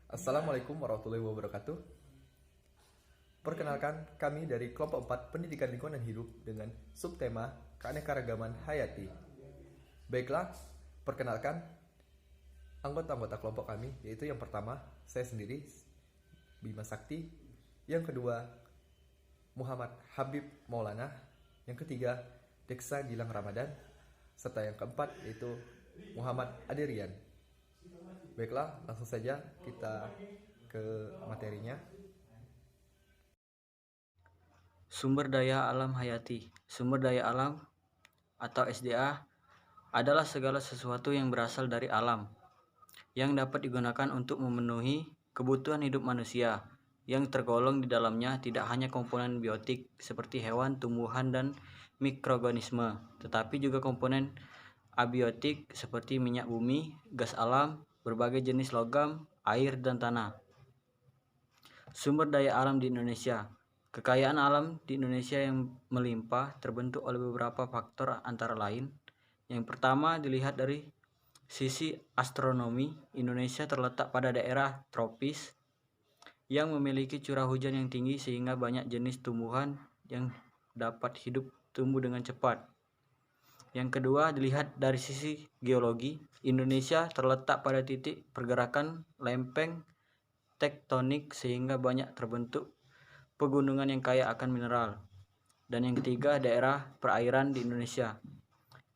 Assalamualaikum warahmatullahi wabarakatuh. Perkenalkan, kami dari kelompok 4 Pendidikan Lingkungan dan Hidup dengan subtema Keanekaragaman Hayati. Baiklah, perkenalkan anggota-anggota kelompok kami, yaitu yang pertama, saya sendiri, Bima Sakti. Yang kedua, Muhammad Habib Maulana. Yang ketiga, Deksa Gilang Ramadan. Serta yang keempat, yaitu Muhammad Aderian. Baiklah, langsung saja kita ke materinya. Sumber daya alam hayati. Sumber daya alam atau SDA adalah segala sesuatu yang berasal dari alam, yang dapat digunakan untuk memenuhi kebutuhan hidup manusia. Yang tergolong di dalamnya tidak hanya komponen biotik seperti hewan, tumbuhan, dan mikroorganisme, tetapi juga komponen abiotik seperti minyak bumi, gas alam, berbagai jenis logam, air, dan tanah. Sumber daya alam di Indonesia. Kekayaan alam di Indonesia yang melimpah terbentuk oleh beberapa faktor antara lain. Yang pertama dilihat dari sisi astronomi. Indonesia terletak pada daerah tropis yang memiliki curah hujan yang tinggi sehingga banyak jenis tumbuhan yang dapat hidup tumbuh dengan cepat. Yang kedua dilihat dari sisi geologi. Indonesia terletak pada titik pergerakan lempeng tektonik sehingga banyak terbentuk pegunungan yang kaya akan mineral. Dan yang ketiga, daerah perairan di Indonesia.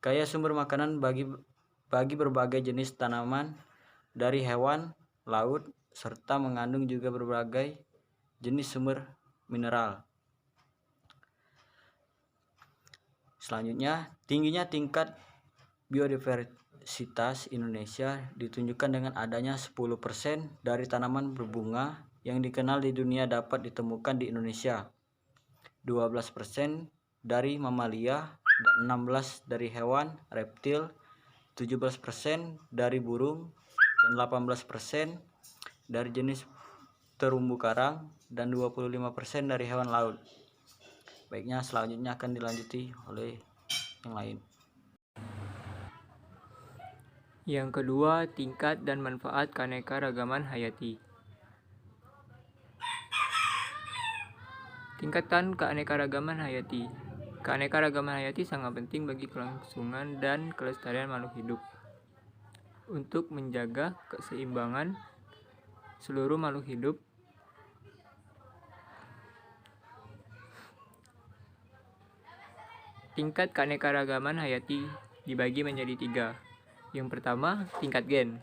Kaya sumber makanan bagi berbagai jenis tanaman dari hewan, laut, serta mengandung juga berbagai jenis sumber mineral. Selanjutnya, tingginya tingkat biodiversitas Indonesia ditunjukkan dengan adanya 10% dari tanaman berbunga yang dikenal di dunia dapat ditemukan di Indonesia, 12% dari mamalia, 16% dari hewan reptil, 17% dari burung, dan 18% dari jenis terumbu karang, dan 25% dari hewan laut. Baiknya, selanjutnya akan dilanjuti oleh yang lain. Yang kedua, tingkat dan manfaat keanekaragaman hayati. Tingkatan keanekaragaman hayati. Keanekaragaman hayati sangat penting bagi kelangsungan dan kelestarian makhluk hidup. Untuk menjaga keseimbangan seluruh makhluk hidup, tingkat keanekaragaman hayati dibagi menjadi 3. Yang pertama, tingkat gen.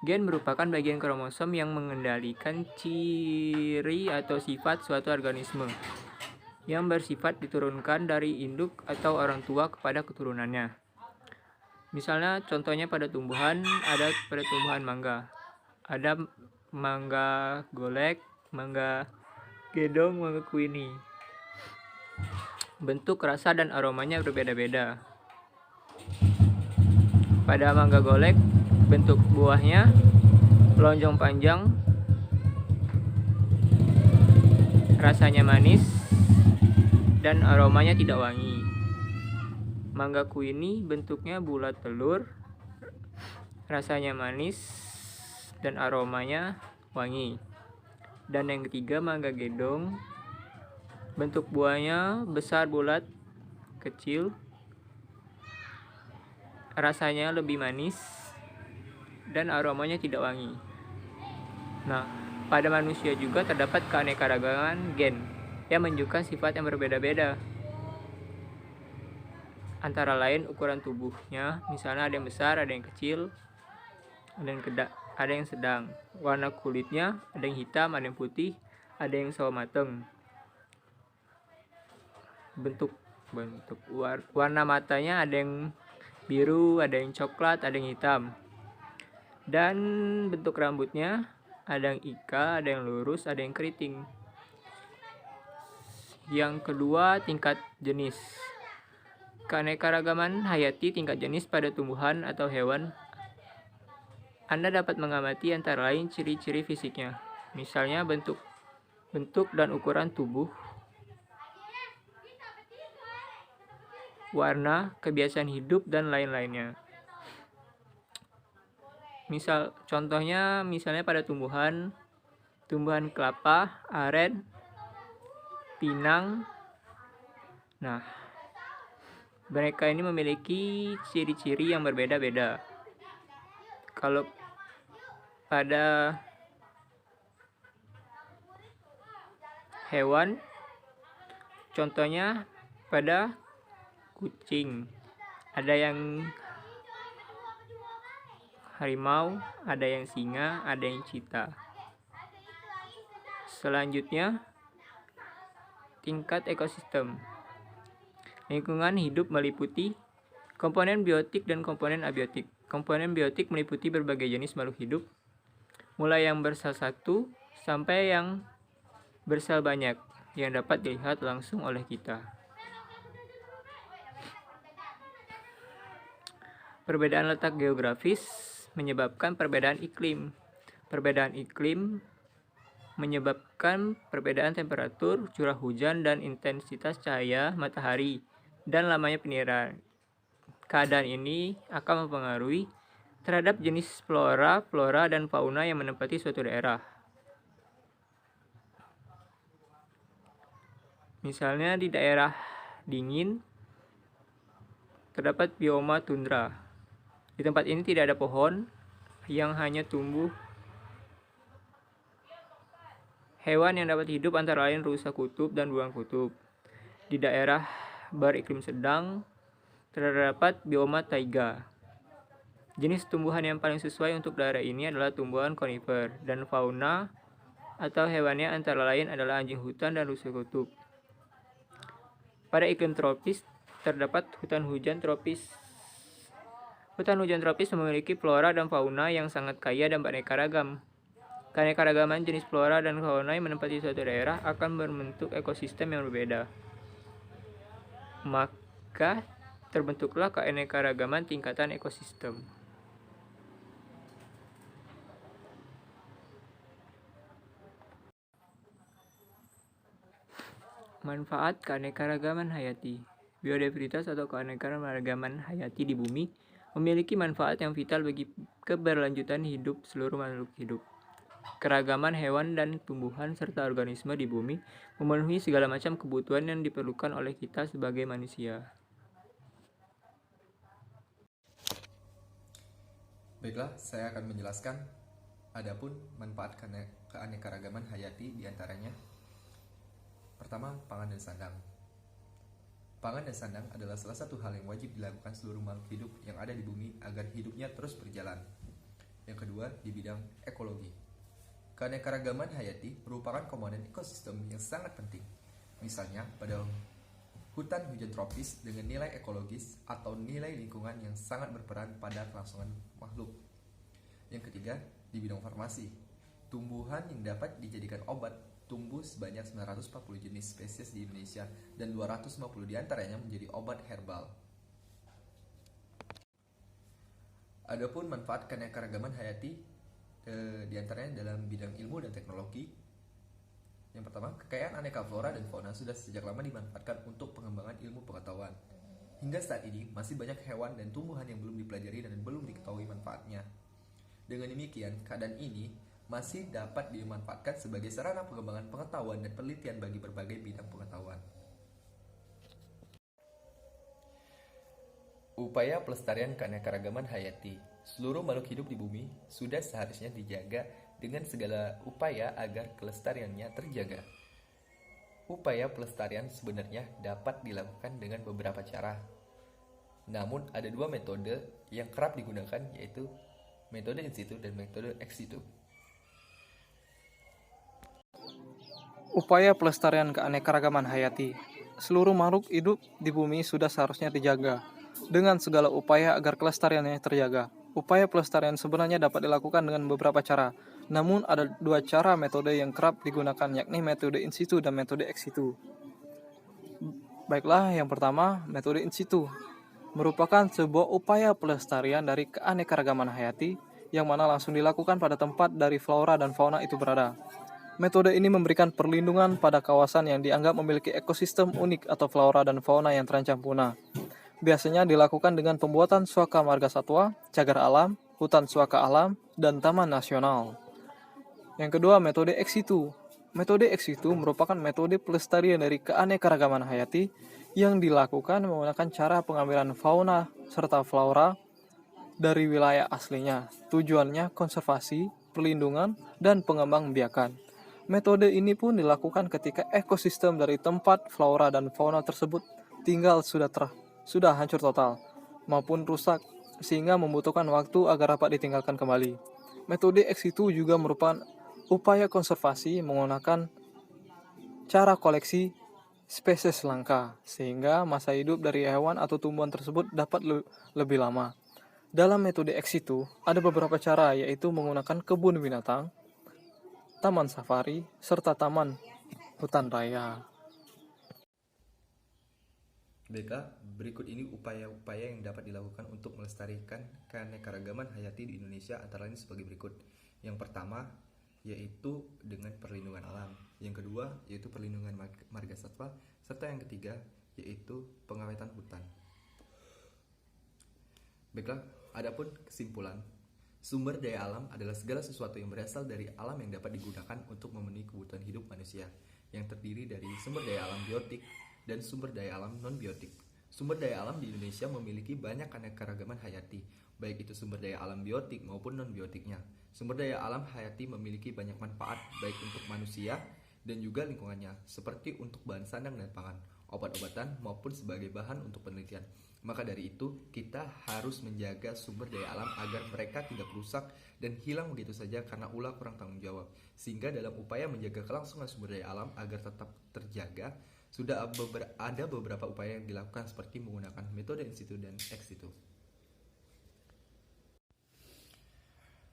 Gen merupakan bagian kromosom yang mengendalikan ciri atau sifat suatu organisme, yang bersifat diturunkan dari induk atau orang tua kepada keturunannya. Misalnya, contohnya pada tumbuhan, ada pada tumbuhan mangga. Ada mangga golek, mangga gedong, mangga kuini. Bentuk, rasa, dan aromanya berbeda-beda. Pada mangga golek, bentuk buahnya lonjong panjang, rasanya manis, dan aromanya tidak wangi. Mangga kuini bentuknya bulat telur, rasanya manis, dan aromanya wangi. Dan yang ketiga, mangga gedong, bentuk buahnya besar bulat kecil, rasanya lebih manis, dan aromanya tidak wangi. Nah, pada manusia juga terdapat keanekaragaman gen yang menunjukkan sifat yang berbeda-beda. Antara lain ukuran tubuhnya, misalnya ada yang besar, ada yang kecil, ada yang sedang. Warna kulitnya ada yang hitam, ada yang putih, ada yang sawo mateng. Bentuk warna matanya ada yang biru, ada yang coklat, ada yang hitam. Dan bentuk rambutnya ada yang ika, ada yang lurus, ada yang keriting. Yang kedua, tingkat jenis. Keanekaragaman hayati tingkat jenis pada tumbuhan atau hewan. Anda dapat mengamati antara lain ciri-ciri fisiknya, misalnya bentuk dan ukuran tubuh, warna, kebiasaan hidup, dan lain-lainnya. Contohnya pada tumbuhan kelapa, aren, pinang. Nah, mereka ini memiliki ciri-ciri yang berbeda-beda. Kalau pada hewan, contohnya pada kucing, ada yang harimau, ada yang singa, ada yang cheetah. Selanjutnya, tingkat ekosistem. Lingkungan hidup meliputi komponen biotik dan komponen abiotik. Komponen biotik meliputi berbagai jenis makhluk hidup, mulai yang bersel satu sampai yang bersel banyak, yang dapat dilihat langsung oleh kita. Perbedaan letak geografis menyebabkan perbedaan iklim. Perbedaan iklim menyebabkan perbedaan temperatur, curah hujan, dan intensitas cahaya matahari, dan lamanya penyiraman. Keadaan ini akan mempengaruhi terhadap jenis flora, dan fauna yang menempati suatu daerah. Misalnya di daerah dingin, terdapat bioma tundra. Di tempat ini tidak ada pohon, yang hanya tumbuh hewan yang dapat hidup antara lain rusa kutub dan beruang kutub. Di daerah beriklim sedang, terdapat bioma taiga. Jenis tumbuhan yang paling sesuai untuk daerah ini adalah tumbuhan konifer, dan fauna atau hewannya antara lain adalah anjing hutan dan rusa kutub. Pada iklim tropis, terdapat hutan hujan tropis. Hutan hujan tropis memiliki flora dan fauna yang sangat kaya dan beraneka ragam. Keanekaragaman jenis flora dan fauna yang menempati suatu daerah akan membentuk ekosistem yang berbeda. Maka terbentuklah keanekaragaman tingkatan ekosistem. Manfaat keanekaragaman hayati. Biodiversitas atau keanekaragaman hayati di bumi memiliki manfaat yang vital bagi keberlanjutan hidup seluruh makhluk hidup. Keragaman hewan dan tumbuhan serta organisme di bumi memenuhi segala macam kebutuhan yang diperlukan oleh kita sebagai manusia. Baiklah, saya akan menjelaskan adapun manfaat keanekaragaman hayati diantaranya. Pertama, pangan dan sandang. Pangan dan sandang adalah salah satu hal yang wajib dilakukan seluruh makhluk hidup yang ada di bumi agar hidupnya terus berjalan. Yang kedua, di bidang ekologi. Keanekaragaman hayati merupakan komponen ekosistem yang sangat penting. Misalnya, pada hutan hujan tropis dengan nilai ekologis atau nilai lingkungan yang sangat berperan pada kelangsungan makhluk. Yang ketiga, di bidang farmasi. Tumbuhan yang dapat dijadikan obat tumbuh sebanyak 940 jenis spesies di Indonesia dan 250 diantaranya menjadi obat herbal. Adapun manfaat keanekaragaman hayati diantaranya dalam bidang ilmu dan teknologi. Yang pertama, kekayaan aneka flora dan fauna sudah sejak lama dimanfaatkan untuk pengembangan ilmu pengetahuan. Hingga saat ini masih banyak hewan dan tumbuhan yang belum dipelajari dan belum diketahui manfaatnya. Dengan demikian, keadaan ini masih dapat dimanfaatkan sebagai sarana pengembangan pengetahuan dan penelitian bagi berbagai bidang pengetahuan. Upaya pelestarian keanekaragaman hayati. Seluruh makhluk hidup di bumi sudah seharusnya dijaga dengan segala upaya agar kelestariannya terjaga. Upaya pelestarian sebenarnya dapat dilakukan dengan beberapa cara. Namun ada dua metode yang kerap digunakan, yaitu metode in situ dan metode ex situ. Upaya pelestarian keanekaragaman hayati. Seluruh makhluk hidup di bumi sudah seharusnya dijaga dengan segala upaya agar kelestariannya terjaga. Upaya pelestarian sebenarnya dapat dilakukan dengan beberapa cara. Namun ada dua cara metode yang kerap digunakan, yakni metode in situ dan metode ex situ. Baiklah, yang pertama, metode in situ merupakan sebuah upaya pelestarian dari keanekaragaman hayati yang mana langsung dilakukan pada tempat dari flora dan fauna itu berada. Metode ini memberikan perlindungan pada kawasan yang dianggap memiliki ekosistem unik atau flora dan fauna yang terancam punah. Biasanya dilakukan dengan pembuatan suaka marga satwa, cagar alam, hutan suaka alam, dan taman nasional. Yang kedua, metode ex situ. Metode ex situ merupakan metode pelestarian dari keanekaragaman hayati yang dilakukan menggunakan cara pengambilan fauna serta flora dari wilayah aslinya. Tujuannya konservasi, perlindungan, dan pengembangbiakan. Metode ini pun dilakukan ketika ekosistem dari tempat flora dan fauna tersebut sudah hancur total maupun rusak sehingga membutuhkan waktu agar dapat ditinggalkan kembali. Metode ex situ juga merupakan upaya konservasi menggunakan cara koleksi spesies langka sehingga masa hidup dari hewan atau tumbuhan tersebut dapat lebih lama. Dalam metode ex situ ada beberapa cara, yaitu menggunakan kebun binatang, taman safari, serta taman hutan raya. Baiklah, berikut ini upaya-upaya yang dapat dilakukan untuk melestarikan keanekaragaman hayati di Indonesia antara lain sebagai berikut. Yang pertama, yaitu dengan perlindungan alam. Yang kedua, yaitu perlindungan marga satwa. Serta yang ketiga, yaitu pengawetan hutan. Baiklah, adapun kesimpulan. Sumber daya alam adalah segala sesuatu yang berasal dari alam yang dapat digunakan untuk memenuhi kebutuhan hidup manusia, yang terdiri dari sumber daya alam biotik dan sumber daya alam non-biotik. Sumber daya alam di Indonesia memiliki banyak keanekaragaman hayati, baik itu sumber daya alam biotik maupun non-biotiknya. Sumber daya alam hayati memiliki banyak manfaat, baik untuk manusia dan juga lingkungannya, seperti untuk bahan sandang dan pangan, obat-obatan, maupun sebagai bahan untuk penelitian. Maka dari itu, kita harus menjaga sumber daya alam agar mereka tidak rusak dan hilang begitu saja karena ulah kurang tanggung jawab. Sehingga dalam upaya menjaga kelangsungan sumber daya alam agar tetap terjaga, sudah ada beberapa upaya yang dilakukan seperti menggunakan metode in situ dan ex situ.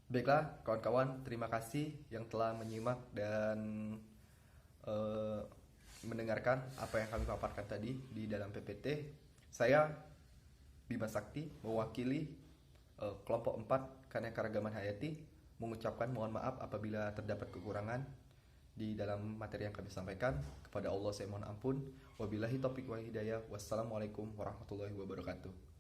Baiklah, kawan-kawan, terima kasih yang telah menyimak dan mendengarkan apa yang kami paparkan tadi di dalam PPT. Saya Bima Sakti mewakili kelompok 4 keanekaragaman hayati mengucapkan mohon maaf apabila terdapat kekurangan di dalam materi yang kami sampaikan. Kepada Allah saya mohon ampun. Wabillahi taufiq wal hidayah. Wassalamualaikum warahmatullahi wabarakatuh.